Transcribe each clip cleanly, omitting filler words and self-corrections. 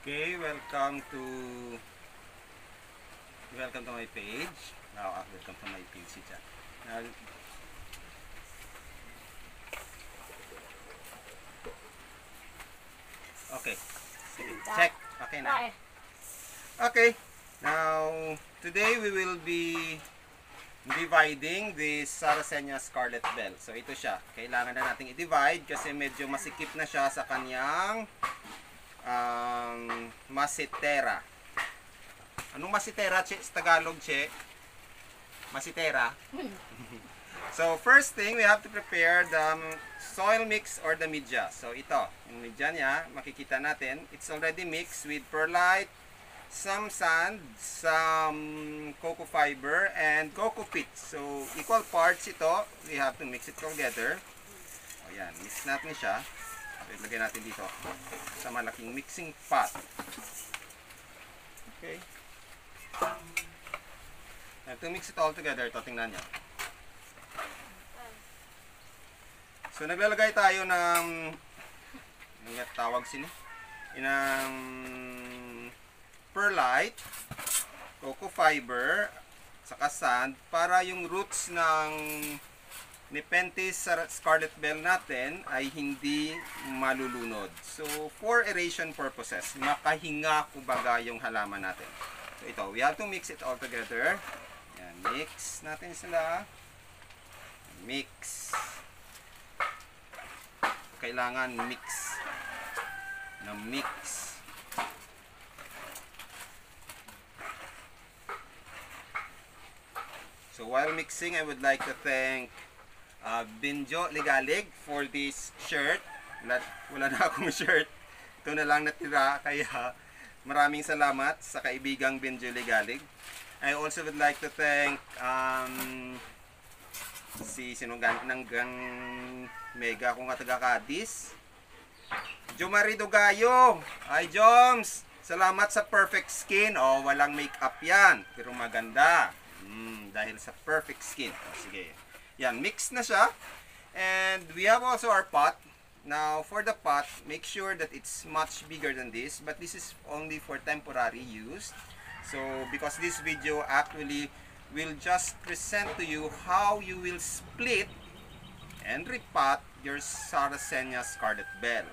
Okay, welcome to my page. Welcome to my page siya. Now, okay. Check. Okay na. Okay. Now, today we will be dividing this Sarracenia Scarlet Bell. So, ito siya. Kailangan na nating i-divide kasi medyo masikip na siya sa kanyang masitera. Anong masitera, Che? Sa Tagalog, Che? Masitera. So, first thing, we have to prepare the soil mix or the media. So, ito. Yung media niya, makikita natin. It's already mixed with perlite, some sand, some cocoa fiber, and cocoa peat. So, equal parts ito. We have to mix it together. O, yan. Mix natin siya. So, ilagay natin dito sa malaking mixing pot. Okay. And to mix it all together, ito, tingnan nyo. So, naglalagay tayo ng tawag sino? Ng perlite, cocoa fiber, saka sand para yung roots ng Nepenthes Scarlet Bell natin ay hindi malulunod. So, for aeration purposes, makahinga kumbaga yung halaman natin. So, ito, we have to mix it all together. Yan, mix natin sila. Mix. Kailangan mix na mix. So while mixing, I would like to thank Benjo Ligalig for this shirt. Wala na akong shirt. Ito na lang natira, kaya maraming salamat sa kaibigang Benjo Ligalig. I also would like to thank si sinunggan ng Mega kung taga Cadiz. Jomarido Gayo. Hi Joms. Salamat sa perfect skin. Oh, walang makeup yan. Pero maganda. Dahil sa perfect skin. Oh, sige. Yan, mix na siya. And we have also our pot. Now, for the pot, make sure that it's much bigger than this. But this is only for temporary use. So, because this video actually will just present to you how you will split and repot your Sarracenia Scarlet Bell.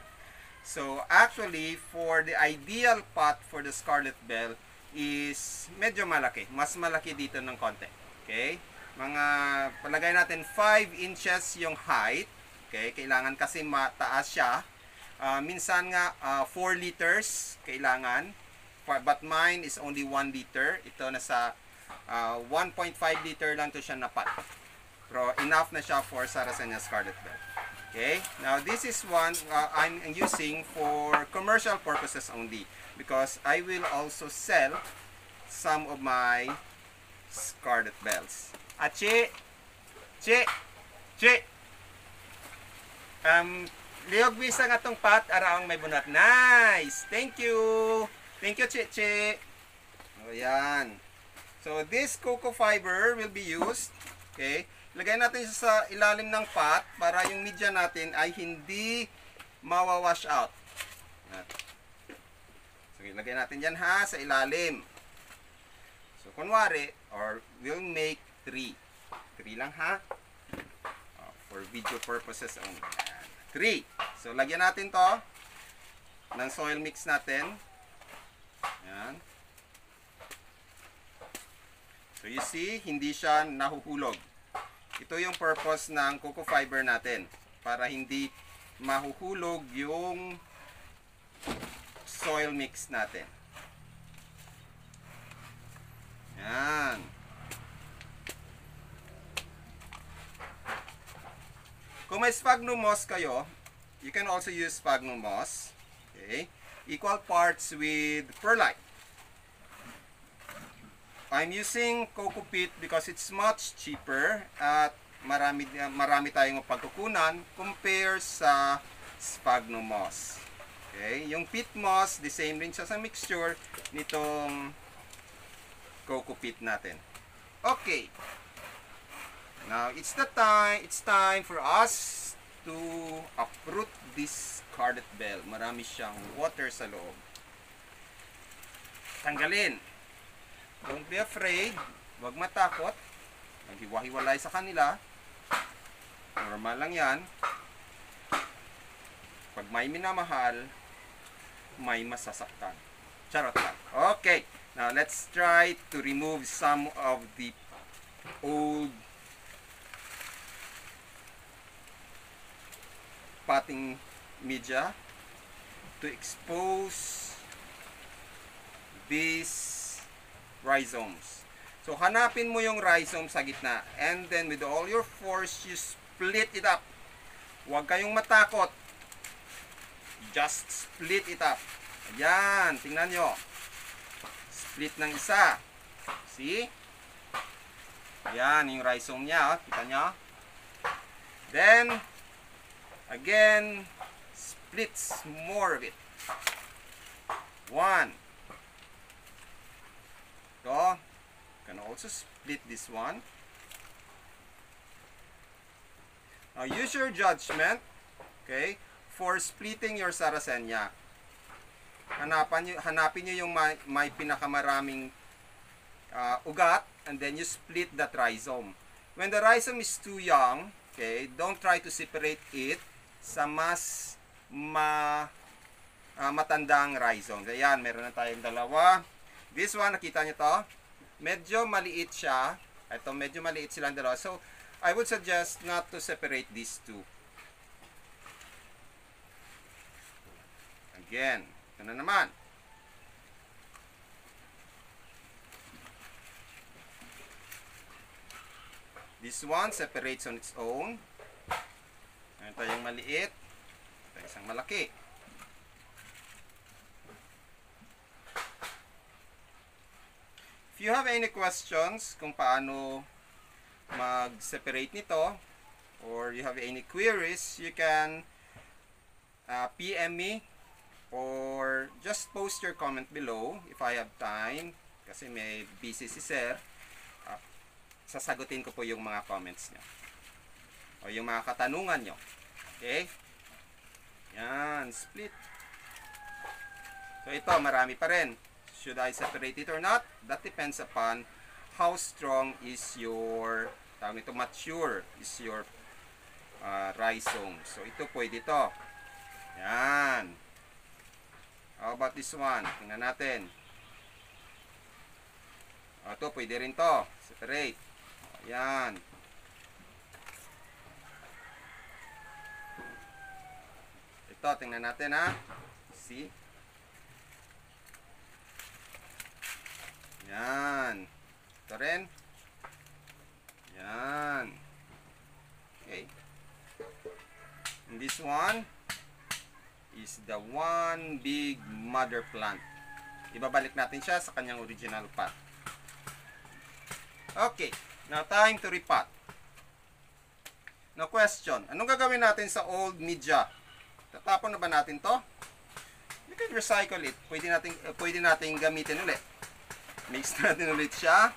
So actually, for the ideal pot for the Scarlet Bell is medyo malaki. Mas malaki dito ng konti. Okay? Palagay natin 5 inches yung height. Okay? Kailangan kasi mataas siya. Minsan nga 4 liters kailangan. But mine is only 1 liter. Ito nasa 1.5 liter lang to siya na pot. Pero enough na siya for Sarracenia Scarlet Bell. Okay? Now, this is one I'm using for commercial purposes only. Because I will also sell some of my Scarlet Bells. Che! Liog bisa nga tong pot, araang may bunat. Nice! Thank you! Thank you, Che! O, yan. So, this cocoa fiber will be used. Okay? Lagay natin siya sa ilalim ng pot para yung media natin ay hindi mawawash out. So, ilagay natin dyan ha, sa ilalim. So, kunwari, or we'll make 3. 3 lang ha. For video purposes only. 3. So, lagyan natin to ng soil mix natin. Yan. So, you see, hindi siya nahuhulog. Ito yung purpose ng cocoa fiber natin. Para hindi mahuhulog yung soil mix natin. Yan. Kung may sphagnum moss kayo, you can also use sphagnum moss. Okay? Equal parts with perlite. I'm using cocoa peat because it's much cheaper at marami tayong pagkukunan compare sa sphagnum moss. Okay? Yung peat moss, the same rin siya sa mixture nitong cocoa peat natin. Okay. Now, it's time for us to uproot this Scarlet Bell. Marami siyang water sa loob. tanggalin. Don't be afraid. Huwag matakot. Maghiwa-hiwalay sa kanila. Normal lang yan. Pag may minamahal, may masasaktan. Charot lang. Okay. Now, let's try to remove some of the old potting media to expose these rhizomes. So, hanapin mo yung rhizome sa gitna. And then, with all your force, you split it up. Huwag kayong matakot. Just split it up. Ayan, tingnan nyo. Split ng isa. See? Ayan, yung rhizome niya. Kita nyo? Then, again, splits more of it. One. So, you can also split this one. Now, use your judgment, okay, for splitting your Sarracenia. Hanapin nyo yung may pinakamaraming ugat, and then you split that rhizome. When the rhizome is too young, okay, don't try to separate it sa mas matandang rhizome. Ayan, meron na tayong dalawa. This one, nakita nyo to? Medyo maliit siya. Ito, medyo maliit silang dalawa. So, I would suggest not to separate these two. Again, ito na naman. This one separates on its own. Meron tayong maliit. Ito isang malaki. If you have any questions kung paano mag-separate nito, or you have any queries, you can PM me or just post your comment below if I have time, kasi may busy si Sir. Sasagutin ko po yung mga comments nyo o yung mga katanungan nyo. Okay? Yan, split. So ito, marami pa rin. Should I separate it or not? That depends upon how strong is your, tawag nito, mature is your rhizome. So ito, pwede ito. Yan. How about this one? Tingnan natin. Ito, pwede rin to. Separate. Yan. Ito, tingnan natin ha. See? Yan. Ito rin. Yan. Okay. And this one is the one big mother plant. Ibabalik natin siya sa kanyang original pot. Okay. Now, time to repot. Now, question. Anong gagawin natin sa old media? Tatapon na ba natin to? You can recycle it. Pwede nating gamitin ulit. Mix natin ulit siya.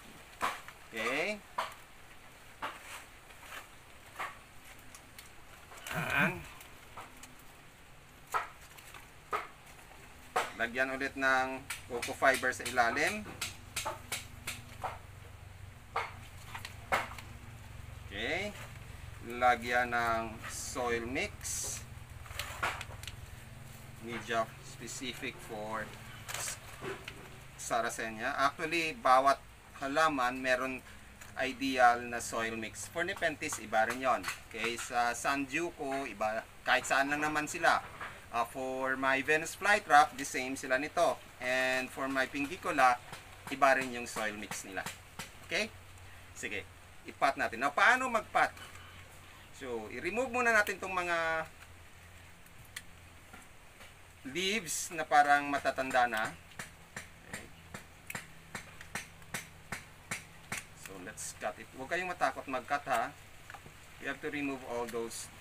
Okay. Lagyan ulit ng coco fiber sa ilalim. Okay. Lagyan ng soil mix. Media specific for Sarracenia. Actually, bawat halaman meron ideal na soil mix. For Nepenthes, iba rin yun. Okay, sa Sanjuco, iba, kahit saan lang naman sila. For my Venus flytrap, the same sila nito. And for my Pingicola, iba rin yung soil mix nila. Okay? Sige, i-pot natin. Now, paano mag-pot? So, i-remove muna natin itong mga leaves na parang matatanda na. Okay. So, let's cut it. Huwag kayong matakot mag-cut ha. You have to remove all those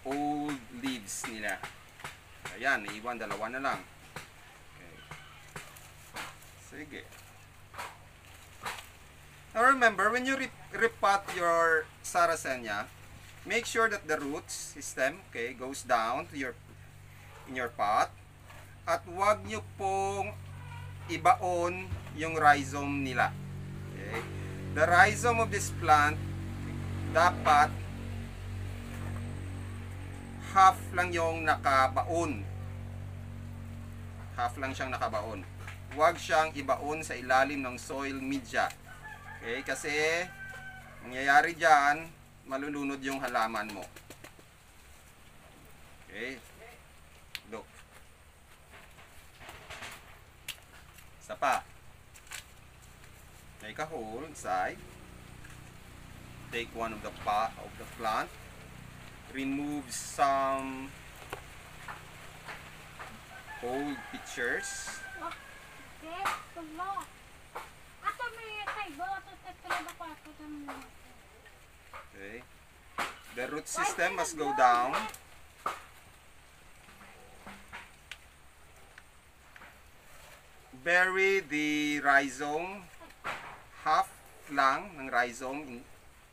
old leaves nila. Ayan, naiwan, dalawa na lang. Okay. Sige. Now remember, when you repot your Sarracenia, make sure that the root system, okay, goes down to your in your pot. At huwag nyo pong ibaon yung rhizome nila. Okay? The rhizome of this plant, dapat half lang yung nakabaon. Half lang siyang nakabaon. Huwag siyang ibaon sa ilalim ng soil media. Okay? Kasi, mangyayari dyan, malulunod yung halaman mo. Okay? Look. Isa pa. Make a hole inside. Take one of the plant. Remove some old pictures. Okay. The root system must go down. Bury the rhizome, half lang ng rhizome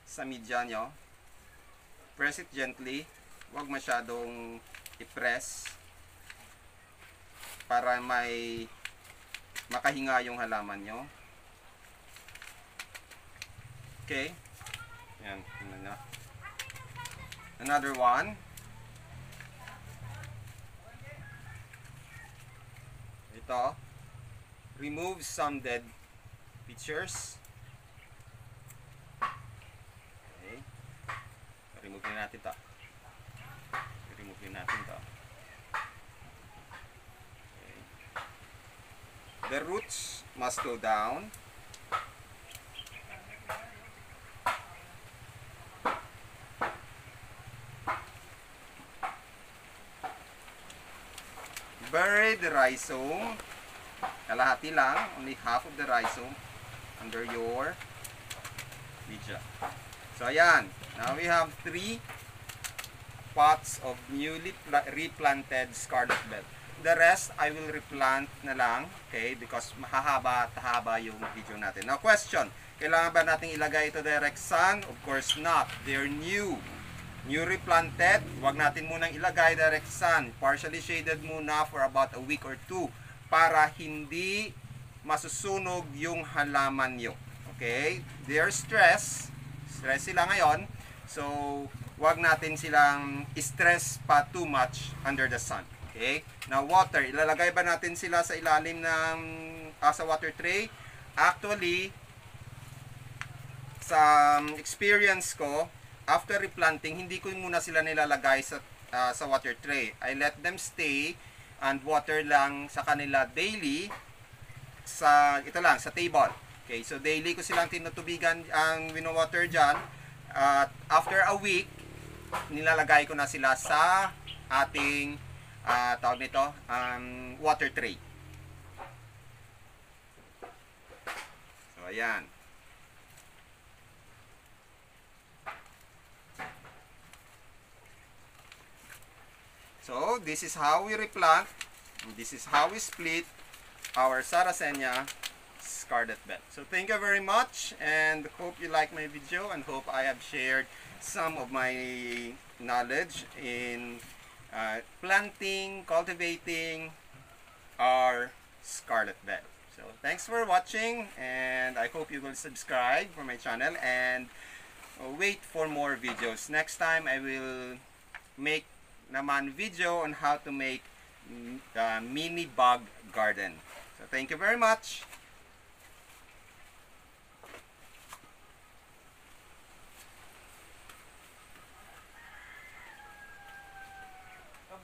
sa media nyo. Press it gently, huwag masyadong i-press para may makahinga yung halaman nyo. Okay, yan, na. Another one. Ito. Remove some dead pictures. Okay. Remove na natin ito. Remove na natin ito. Okay. The roots must go down. Bury the rhizome. Kalahati lang, only half of the rhizome under your media. So ayan, now we have 3 pots of newly replanted scarlet bell. The rest I will replant na lang, okay, because mahahaba at haba yung video natin. Now question, kailangan ba nating ilagay ito direct sun? Of course not, they're new. New replanted, huwag natin munang ilagay direct sun. Partially shaded muna for about a week or 2 para hindi masusunog yung halaman nyo. Okay? They're stress sila ngayon. So, huwag natin silang stress pa too much under the sun. Okay? Now, water. Ilalagay ba natin sila sa ilalim ng sa water tray? Actually, sa experience ko, after replanting, hindi ko muna sila nilalagay sa water tray. I let them stay and water lang sa kanila daily sa table. Okay, so daily ko silang tinutubigan ang wino-water diyan at after a week nilalagay ko na sila sa ating tawag nito water tray. So ayan. So, this is how we replant. This is how we split our Sarracenia scarlet bell. So, thank you very much and hope you like my video and hope I have shared some of my knowledge in planting, cultivating our scarlet bell. So, thanks for watching and I hope you will subscribe for my channel and wait for more videos. Next time, I will make naman video on how to make the mini bug garden. So thank you very much.